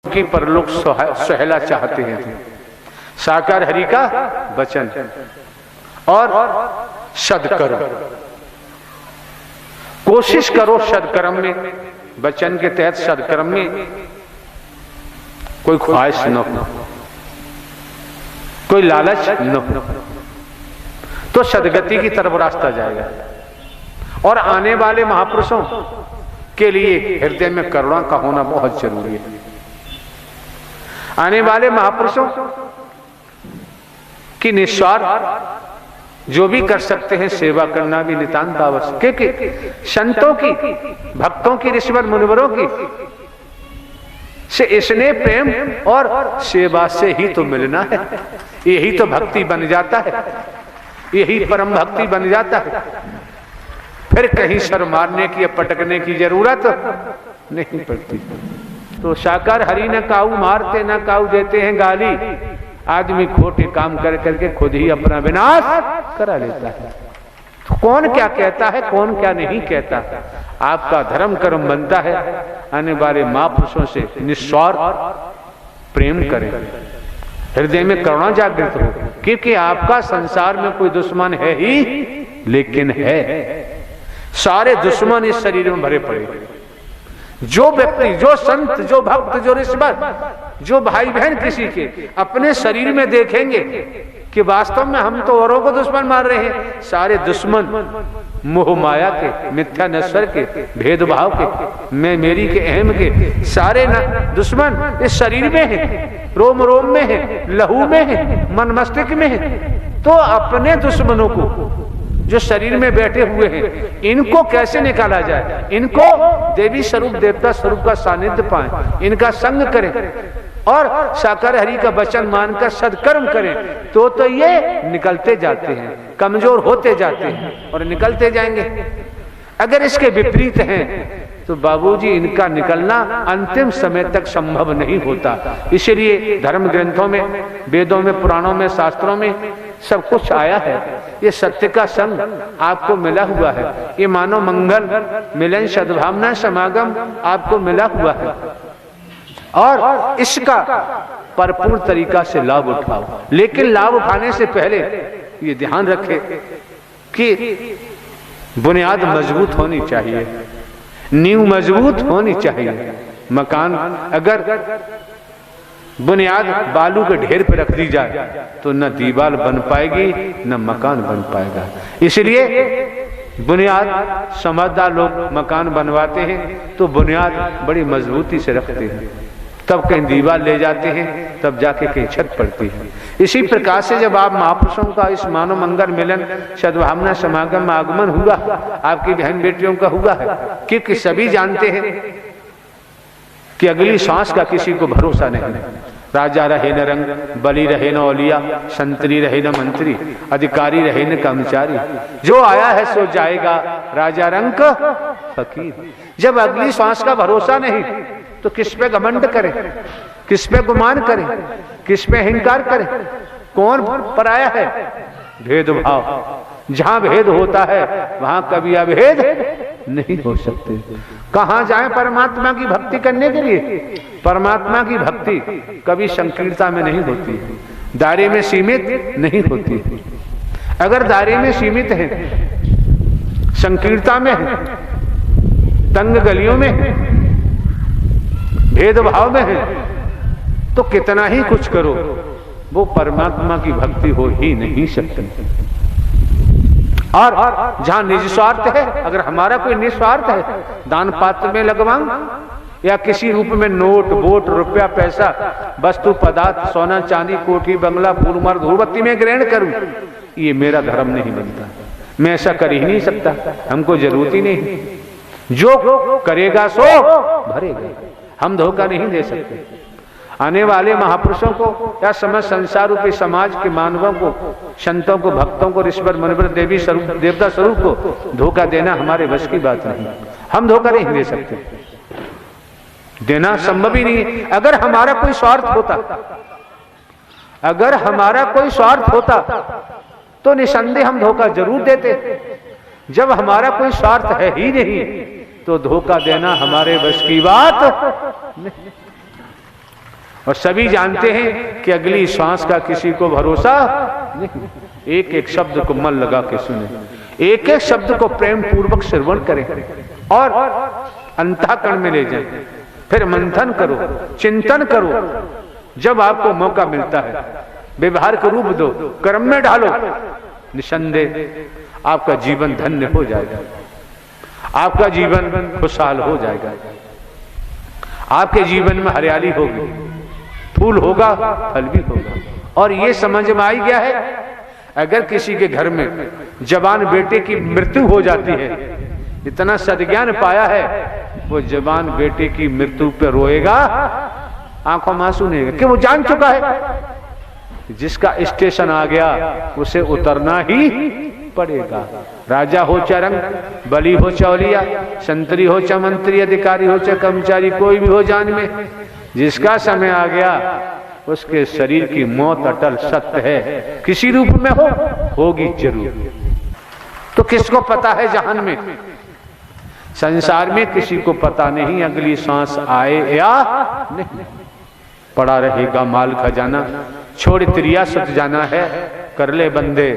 की परलोक सुहेला चाहते हैं। साकार हरि का वचन और सदकर्म, कोशिश करो सदकर्म में, वचन के तहत सदकर्म में कोई ख्वाहिश न हो, कोई लालच न हो, तो सदगति की तरफ रास्ता जाएगा। और आने वाले महापुरुषों के लिए हृदय में करुणा का होना बहुत जरूरी है। आने वाले महापुरुषों की निस्वार्थ जो भी कर सकते हैं सेवा करना भी नितांत आवश्यक, क्योंकि संतों की, भक्तों की, ऋषिवर मुनिवरों की से स्नेह प्रेम और सेवा से ही तो मिलना है। यही तो भक्ति बन जाता है, यही परम भक्ति बन जाता है। फिर कहीं सर मारने की या पटकने की जरूरत नहीं पड़ती। तो साकार हरि न काऊ मारते न काऊ देते हैं गाली। आदमी खोटे काम कर करके खुद ही अपना विनाश करा लेता है। तो कौन क्या कहता है, कौन क्या नहीं कहता, आपका धर्म कर्म बनता है आने वाले महापुरुषों से निस्वार्थ प्रेम करें, हृदय में करुणा जागृत हो, क्योंकि आपका संसार में कोई दुश्मन है ही, लेकिन है सारे दुश्मन इस शरीर में भरे पड़े। जो व्यक्ति, जो संत, जो भक्त, जो ऋषिवर, जो भाई बहन किसी के अपने शरीर में देखेंगे कि वास्तव में हम तो औरों को दुश्मन मार रहे हैं, सारे दुश्मन मोह माया के, मिथ्या नश्वर के, भेदभाव के, मैं मेरी के, अहम के, सारे दुश्मन इस शरीर में है, रोम रोम में है, लहू में है, मन मस्तिष्क में है। तो अपने दुश्मनों को जो शरीर में बैठे हुए हैं, इनको कैसे निकाला जाए, इनको देवी स्वरूप, देवता स्वरूप का सानिध्य पाएं, इनका संग करें और साकार हरि का वचन मानकर सदकर्म करें, तो ये निकलते जाते हैं, कमजोर होते जाते हैं और निकलते जाएंगे। अगर इसके विपरीत हैं तो बाबूजी इनका निकलना अंतिम समय तक संभव नहीं होता। इसलिए धर्म ग्रंथों में, वेदों में, पुराणों में, शास्त्रों में सब कुछ आया है। ये सत्य का संग आपको मिला हुआ है, ये मानव मंगल मिलन सद्भावना समागम आपको मिला हुआ है और इसका भरपूर तरीका से लाभ उठाओ। लेकिन लाभ उठाने से पहले ये ध्यान रखें कि बुनियाद मजबूत होनी चाहिए, नींव मजबूत होनी चाहिए। मकान अगर बुनियाद बालू के ढेर पर रख दी जाए तो न दीवार बन पाएगी न मकान बन पाएगा। इसलिए बुनियाद, समझदार लोग मकान बनवाते हैं तो बुनियाद बड़ी मजबूती से रखते हैं, तब कहीं दीवार ले जाते हैं, तब जाके कहीं छत पड़ती है। इसी प्रकार से जब आप महापुरुषों का इस मानव मंगल मिलन सद्भावना समागम आगमन हुआ, आपकी बहन बेटियों का हुआ है, क्योंकि सभी जानते हैं कि अगली सांस का किसी को भरोसा नहीं। राजा रहे न रंग, बली रहे न औलिया, संतरी रहे न मंत्री, अधिकारी रहे न कर्मचारी, जो आया है सो जाएगा, राजा रंग फकीर। जब अगली सांस का भरोसा नहीं तो किस पे घमंड करें, किस पे गुमान करें, किस पे अहंकार करें? कौन पराया है? भेदभाव। जहां भेद होता है वहां कभी अभेद नहीं हो सकते। कहां जाएं परमात्मा की भक्ति करने के लिए? परमात्मा की भक्ति कभी संकीर्णता में नहीं होती, दायरे में सीमित नहीं होती। अगर दायरे में सीमित है, संकीर्णता में है, तंग गलियों में है, भेदभाव में है, तो कितना ही कुछ करो वो परमात्मा की भक्ति हो ही नहीं सकती। और जहां निस्वार्थ है, अगर हमारा कोई निस्वार्थ है, दान पात्र में लगवाऊं या किसी रूप में नोट, वोट, रुपया, पैसा, वस्तु पदार्थ, सोना चांदी, कोठी बंगला, फूल मार, धूपबत्ती में ग्रहण करूं, ये मेरा धर्म नहीं बनता। मैं ऐसा कर ही नहीं सकता, हमको जरूरत ही नहीं। जो करेगा सो भरेगा, हम धोखा नहीं दे सकते। आने वाले महापुरुषों को या समस्त संसार रूपी समाज के मानवों को, संतों को, भक्तों को, ऋषिवर मुनिवर, देवी स्वरूप, देवता स्वरूप को धोखा देना हमारे वश की बात नहीं। हम धोखा नहीं दे सकते, देना संभव ही नहीं। अगर हमारा कोई स्वार्थ होता, अगर हमारा कोई स्वार्थ होता तो निसंदेह हम धोखा जरूर देते। जब हमारा कोई स्वार्थ है ही नहीं तो धोखा देना हमारे बस की बात नहीं। और सभी जानते हैं कि अगली श्वास का किसी को भरोसा नहीं। एक एक शब्द को मन लगा के सुने, एक एक शब्द को प्रेम पूर्वक श्रवण करें और अंतःकरण में ले जाएं, फिर मंथन करो, चिंतन करो। जब आपको मौका मिलता है व्यवहार का रूप दो, कर्म में डालो, निसंदेह आपका जीवन धन्य हो जाएगा, आपका जीवन खुशहाल हो जाएगा, आपके जीवन में हरियाली होगी, फूल होगा, फल भी होगा। और ये समझ में आई गया है, अगर किसी के घर में जवान बेटे की मृत्यु हो जाती है, इतना सद्ज्ञान पाया है, वो जवान बेटे की मृत्यु पर रोएगा, आंखों में आंसू नहीं, कि वो जान चुका है जिसका स्टेशन आ गया उसे उतरना ही पड़ेगा। राजा हो चाहे रंग, बली हो चौलिया, संतरी हो चाहे मंत्री, अधिकारी हो चाहे कर्मचारी, कोई भी हो जान में, जिसका समय आ गया उसके शरीर की मौत अटल सत्य है, किसी रूप में होगी जरूर। तो किसको पता है जहान में? संसार में किसी को पता नहीं अगली सांस आए या नहीं। पड़ा रहेगा माल खजाना, छोड़ त्रिया सत जाना है, कर ले बंदे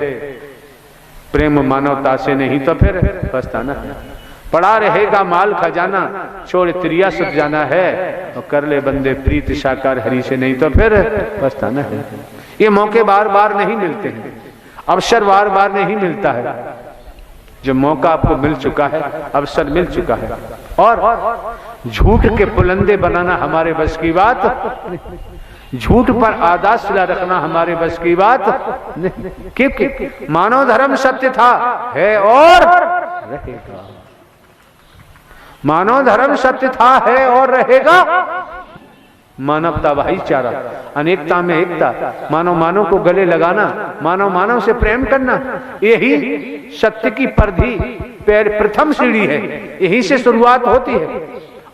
प्रेम मानवता से, नहीं तो फिर पछताना है। पड़ा रहेगा माल खजाना, छोड़ त्रिया सत जाना है, और कर ले बंदे प्रीत साकार हरि से, नहीं तो फिर पछताना है। ये मौके बार बार नहीं मिलते हैं, अवसर बार बार नहीं मिलता है। जो मौका आपको मिल चुका है, अवसर मिल चुका है, और झूठ के पुलंदे बनाना हमारे बस की बात, झूठ पर आदाशिला रखना हमारे बस की बात नहीं। क्योंकि मानव धर्म सत्य था, है और रहेगा। मानव धर्म सत्य था, है और रहेगा। मानवता भाईचारा, अनेकता में एकता, मानव मानव को गले लगाना, मानव मानव से प्रेम करना, यही सत्य की परिधि प्रथम सीढ़ी है, यही से शुरुआत होती है।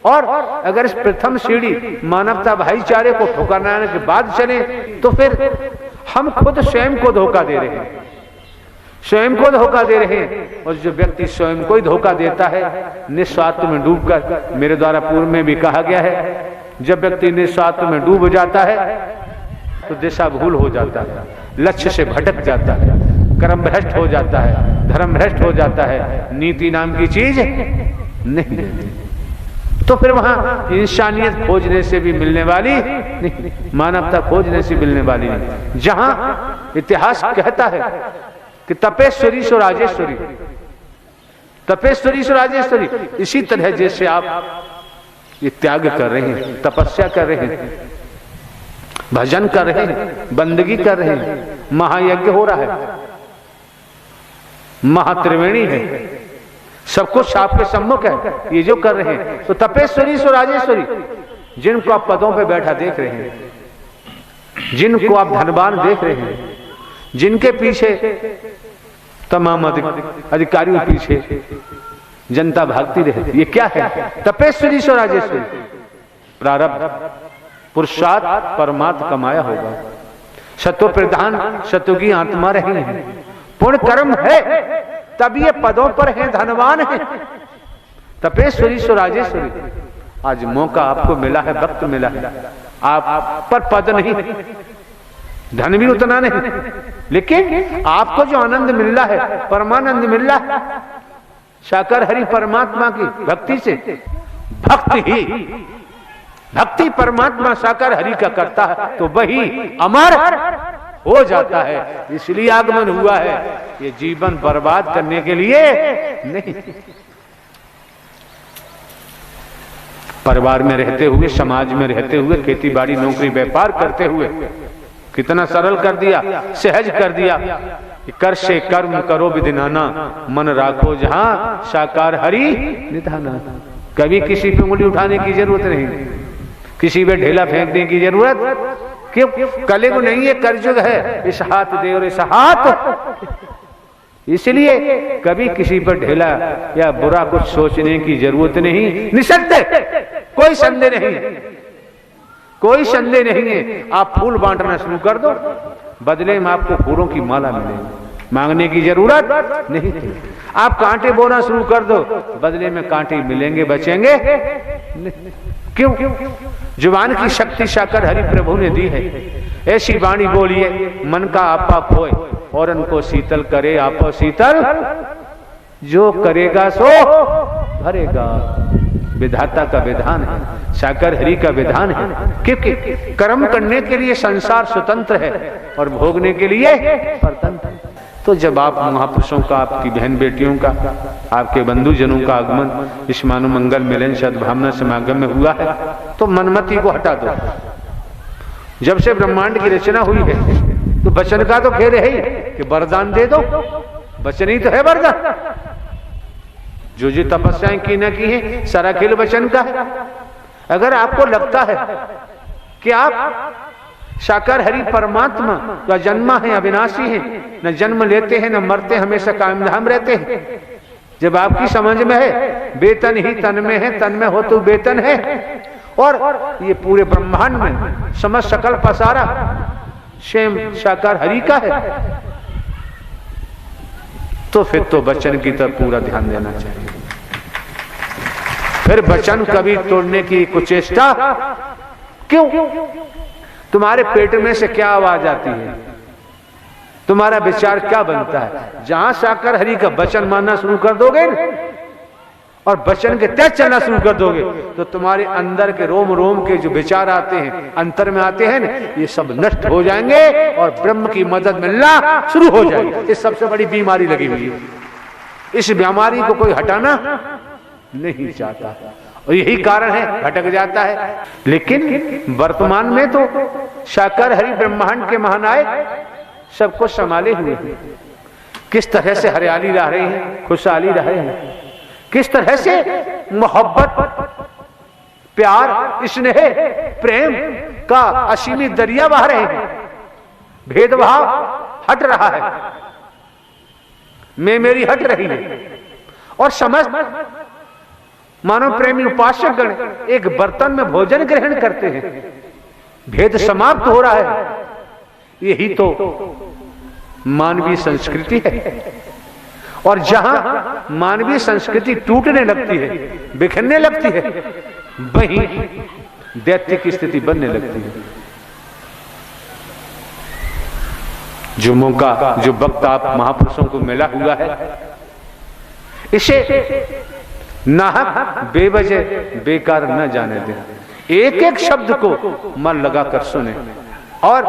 और अगर इस प्रथम सीढ़ी मानवता भाईचारे को ठुकराने के बाद चले तो फिर हम खुद स्वयं को धोखा दे रहे हैं, स्वयं को धोखा दे रहे हैं। और जो व्यक्ति स्वयं को ही धोखा देता है, निस्वार्थ में डूबकर, मेरे द्वारा पूर्व में भी कहा गया है, जब व्यक्ति निस्वार्थ में डूब जाता है तो दिशा भूल हो जाता है, लक्ष्य से भटक जाता है, कर्म भ्रष्ट हो जाता है, धर्म भ्रष्ट हो जाता है, नीति नाम की चीज नहीं। तो फिर वहां इंसानियत खोजने से भी मिलने वाली नहीं, मानवता खोजने से मिलने वाली नहीं। जहां इतिहास कहता है कि तपेश्वरी सो राजेश्वरी, तपेश्वरी सो राजेश्वरी, इसी तरह जैसे आप ये त्याग कर रहे हैं, तपस्या कर रहे हैं, भजन कर रहे हैं, बंदगी कर रहे हैं, महायज्ञ हो रहा है, महात्रिवेणी है, सब कुछ आपके सम्मुख है, ये जो कर रहे हैं, तो तपेश्वरी सो राजेश्वरी, जिनको आप पदों पे बैठा देख रहे हैं, जिनको आप धनवान देख रहे हैं, जिनके पीछे तमाम अधिकारियों के पीछे जनता भागती रहती, ये क्या है? तपेश्वरी सो राजेश्वरी, प्रारब्ध पुरुषार्थ परमात्मा कमाया होगा, सत्व प्रधान सत्व की आत्मा रही है, पुण्य कर्म है, तब ये पदों पर हैं, धनवान है। तपेश्वरी सो राजेश्वरी, आज मौका आपको मिला है, वक्त मिला है, आप पर पद नहीं, धन भी उतना नहीं, लेकिन आपको जो आनंद मिल रहा है, परमानंद मिल रहा है, साकार हरि परमात्मा की भक्ति से, भक्ति परमात्मा साकार हरि का करता है तो वही अमर हो जाता है। इसलिए आगमन हुआ है, ये जीवन बर्बाद करने के लिए नहीं। परिवार में रहते हुए, समाज में रहते हुए, खेती बाड़ी नौकरी व्यापार करते हुए कितना सरल कर दिया, सहज कर दिया। कर से कर्म करो विधिनाना, मन राखो जहां साकार हरि निधाना। कभी किसी पे उंगली उठाने की जरूरत नहीं, किसी पे ढेला फेंकने की जरूरत क्यों? कलयुग नहीं है, करजुग है, इस हाथ दे और इस हाथ। इसलिए कभी किसी पर ढेला या बुरा कुछ सोचने की जरूरत नहीं, निसंदेह, कोई संदेह नहीं, कोई संदेह नहीं है। आप फूल बांटना शुरू कर दो, बदले में आपको फूलों की माला मिलेगी, मांगने की जरूरत नहीं। आप कांटे बोना शुरू कर दो, बदले में कांटे मिलेंगे, बचेंगे नहीं। क्यों? जुबान की शक्ति साकार हरि प्रभु ने दी है। ऐसी वाणी बोलिए मन का आपा खोए और उनको शीतल करे आपो शीतल, जो करेगा सो भरेगा। विधाता का विधान है, साकार हरि का विधान है, क्योंकि कर्म करने के लिए संसार स्वतंत्र है और भोगने के लिए परतंत्र है। तो जब आप महापुरुषों का, आपकी बहन बेटियों का, आपके बंधुजनों का आगमन इस मानव मंगल मिलन सद्भावना समागम में हुआ है, तो मनमति को हटा दो। जब से ब्रह्मांड की रचना हुई है तो वचन का तो खेल है ही कि वरदान दे दो, वचन ही तो है वरदान। जो जो तपस्याएं की न की है सारा खेल वचन का है। अगर आपको लगता है कि आप साकार हरि परमात्मा जो जन्मा है, अविनाशी है, न जन्म लेते हैं न मरते, हमेशा कायम धाम रहते हैं, जब आपकी समझ में है वेतन ही तन में है, तन में हो तो वेतन है, और ये पूरे ब्रह्मांड में समस्त सकल पसारा स्वयं साकार हरि का है, तो फिर तो वचन की तरफ पूरा ध्यान देना चाहिए। फिर वचन कभी तोड़ने की कुचेष्टा क्यों? तुम्हारे पेट में से क्या आवाज आती है, तुम्हारा विचार क्या बनता है? जहां साकार हरि का वचन मानना शुरू कर दोगे और वचन के तहत चलना शुरू कर दोगे, तो तुम्हारे अंदर के रोम रोम के जो विचार आते हैं, अंतर में आते हैं, ये सब नष्ट हो जाएंगे और ब्रह्म की मदद मिलना शुरू हो जाएगी। इस सबसे बड़ी बीमारी लगी हुई है, इस बीमारी को कोई हटाना नहीं चाहता और यही कारण है भटक जाता है। लेकिन वर्तमान में तो साकार हरि ब्रह्मांड के महानायक सबको संभाले हुए हैं। किस तरह से हरियाली रह रही है, खुशहाली रह रही है, किस तरह से मोहब्बत, प्यार, स्नेह, प्रेम का असीमित दरिया बह रहे हैं। भेदभाव हट रहा है, मैं मेरी हट रही है, और समझ मानव प्रेमी उपासक गण एक बर्तन में भोजन ग्रहण करते हैं। भेद समाप्त हो रहा है। यही तो मानवीय संस्कृति है। और जहां मानवीय संस्कृति टूटने लगती है, बिखरने लगती है, वहीं दैत्य की स्थिति बनने लगती है। जो मौका, जो वक्त आप महापुरुषों को मिला हुआ है, इसे नाहक बेवजह बेकार न जाने दें। एक एक शब्द को मन लगाकर सुने और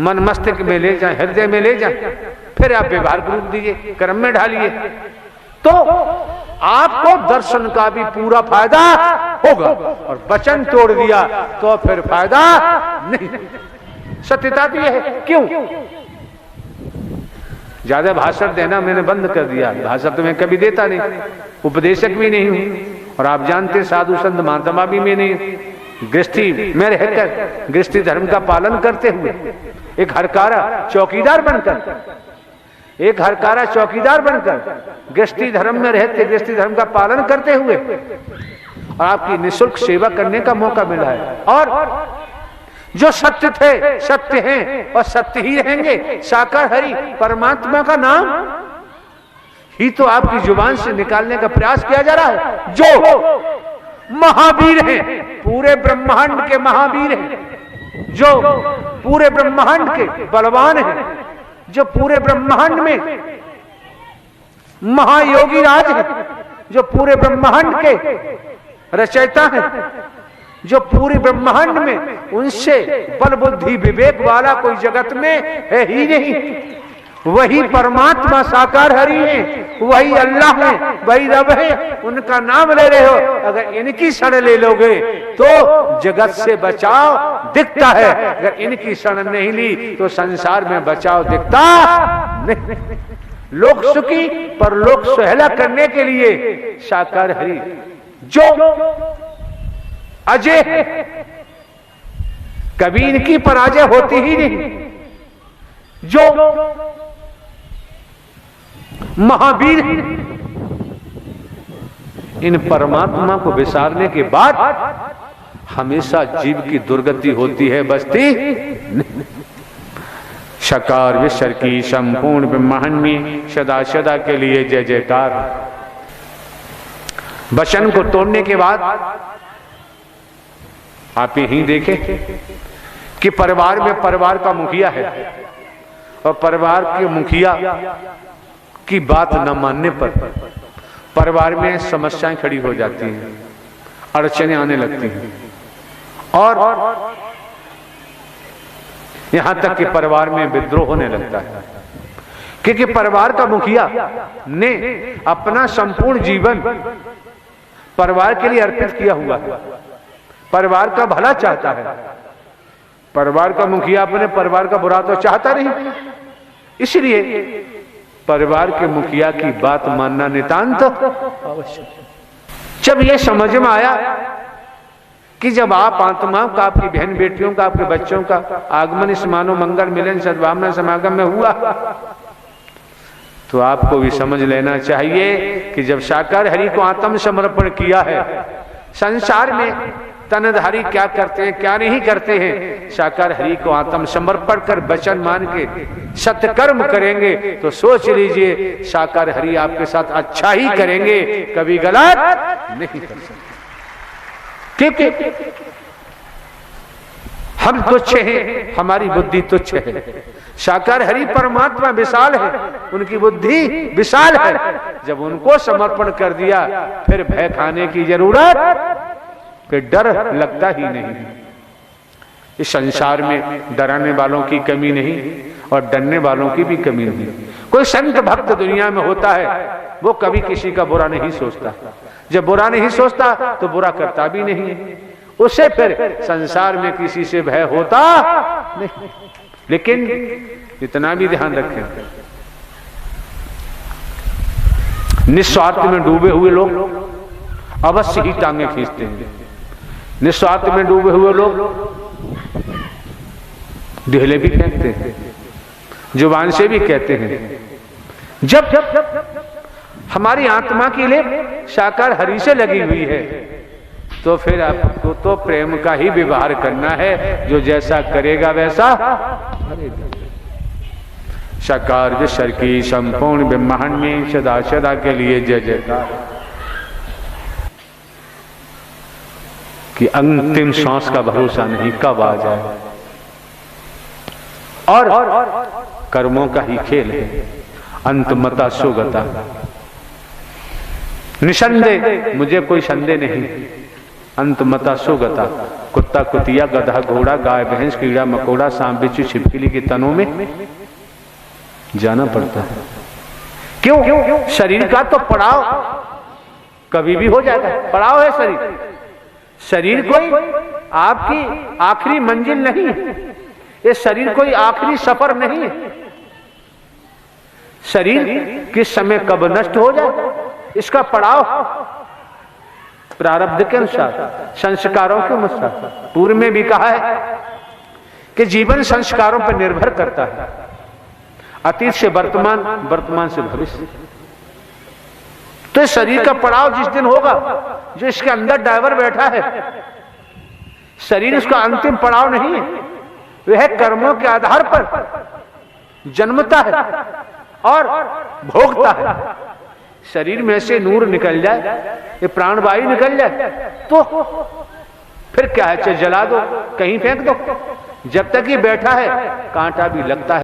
मन मस्तिष्क में ले जाए, हृदय में ले जाए, फिर आप व्यवहार रूप दीजिए, कर्म में ढालिए, तो आपको दर्शन का भी पूरा फायदा होगा। और वचन तोड़ दिया तो फिर फायदा नहीं। सत्यता तो यह है। क्यों? ज्यादा भाषण देना मैंने बंद कर दिया। भाषण तो मैं कभी देता नहीं, उपदेशक भी नहीं हूं, और आप जानते साधु संत महात्मा भी मैं नहीं। गृहस्थी में रहकर, गृहस्थी धर्म का पालन करते हुए, एक हरकारा चौकीदार बनकर, एक हरकारा चौकीदार बनकर गृहस्थी धर्म में रहते, गृहस्थी धर्म का पालन करते हुए, और आपकी निःशुल्क सेवा करने का मौका मिला है। और जो सत्य थे, सत्य हैं और सत्य ही रहेंगे। साकार हरि परमात्मा का नाम ही तो आपकी जुबान से निकालने का प्रयास किया जा रहा है। जो महावीर हैं, पूरे ब्रह्मांड के महावीर हैं, जो पूरे ब्रह्मांड के बलवान हैं, जो पूरे ब्रह्मांड में महायोगी राज हैं, जो पूरे ब्रह्मांड के रचयिता हैं, जो पूरे ब्रह्मांड में उनसे बल बुद्धि विवेक वाला कोई जगत में है ही नहीं। वही परमात्मा साकार हरि है, वही अल्लाह है, वही रब है। उनका नाम ले रहे हो, अगर इनकी शरण ले लोगे तो जगत से बचाव दिखता है। अगर इनकी शरण नहीं ली तो संसार में बचाव दिखता नहीं। लोक सुखी पर लोक सुहेला करने के लिए साकार हरि जो अजय है, कभी इनकी पराजय होती ही नहीं। जो महावीर, इन परमात्मा को विसारने के बाद हमेशा जीव की दुर्गति होती है, बचती नहीं। साकार विश्व की संपूर्ण ब्रह्मांड में सदा सदा के लिए जय जयकार। वचन को तोड़ने के बाद आप यही देखें कि परिवार में परिवार का मुखिया है और परिवार के मुखिया की बात न मानने पर परिवार में समस्याएं खड़ी हो जाती हैं, अड़चनें आने लगती हैं और यहां तक कि परिवार में विद्रोह होने लगता है, क्योंकि परिवार का मुखिया ने अपना संपूर्ण जीवन परिवार के लिए अर्पित किया हुआ है, परिवार का भला चाहता है। परिवार का मुखिया अपने परिवार का बुरा तो चाहता नहीं, इसलिए परिवार के मुखिया की बात मानना नितांत आवश्यक। जब यह समझ में आया कि जब आप आत्माओं का, आपकी बहन बेटियों का, आपके बच्चों का आगमन इस मानव मंगल मिलन सद्भावना समागम में हुआ, तो आपको भी समझ लेना चाहिए कि जब साकार हरि को आत्म समर्पण किया है, संसार में तनधारी क्या करते हैं क्या नहीं करते हैं, साकार हरि को आत्म समर्पण कर वचन मान के सत्कर्म करेंगे तो सोच लीजिए साकार हरि आपके साथ अच्छा ही करेंगे, कभी गलत नहीं कर सकते। क्योंकि हम तुच्छ हैं, हमारी बुद्धि तुच्छ है, साकार हरि परमात्मा विशाल है, उनकी बुद्धि विशाल है। जब उनको समर्पण कर दिया फिर भय खाने की जरूरत, फिर डर लगता ही नहीं। इस संसार में डराने वालों की कमी नहीं और डरने वालों की भी कमी नहीं। कोई संत भक्त दुनिया में होता है वो कभी किसी का बुरा नहीं सोचता, जब बुरा नहीं सोचता तो बुरा करता भी नहीं, उसे फिर संसार में किसी से भय होता नहीं। लेकिन इतना भी ध्यान रखें, निस्वार्थ में डूबे हुए लोग अवश्य ही टांगे खींचते हैं, निस्वार्थ में डूबे हुए लोग ढेले भी फेंकते हैं, जुबान से भी कहते हैं। जब हमारी आत्मा की लेप साकार हरि से लगी हुई है तो फिर आपको तो प्रेम का ही व्यवहार करना है, जो जैसा करेगा वैसा। साकार विश्व की संपूर्ण ब्रह्मांड में सदा सदा के लिए जय जयकार। कि अंतिम सांस का भरोसा नहीं, कब आ जाए, और कर्मों का ही खेल है, अंतमता सुगता। निसंदेह, मुझे कोई संदेह नहीं, अंतमता सुगता। कुत्ता कुतिया गधा घोड़ा गाय भैंस कीड़ा मकोड़ा सांप बिच्छू छिपकली के तनों में जाना पड़ता है। क्यों? शरीर का तो पड़ाव कभी भी हो जाएगा, पड़ाव है शरीर। शरीर कोई आपकी आखिरी मंजिल नहीं है, ये शरीर कोई आखिरी सफर नहीं है। शरीर किस समय कब नष्ट हो जाए इसका पड़ाव प्रारब्ध के अनुसार, संस्कारों के अनुसार। पूर्व में भी कहा है कि जीवन संस्कारों पर निर्भर करता है, अतीत से वर्तमान, वर्तमान से भविष्य। तो शरीर का पड़ाव जिस दिन होगा, जो इसके अंदर ड्राइवर बैठा है, शरीर उसका अंतिम पड़ाव नहीं है, वह कर्मों के आधार पर जन्मता है और भोगता है। शरीर में से नूर निकल जाए, ये प्राणवायु निकल जाए तो फिर क्या है, चाहे जला दो, कहीं फेंक दो, जब तक ये बैठा है कांटा भी लगता है।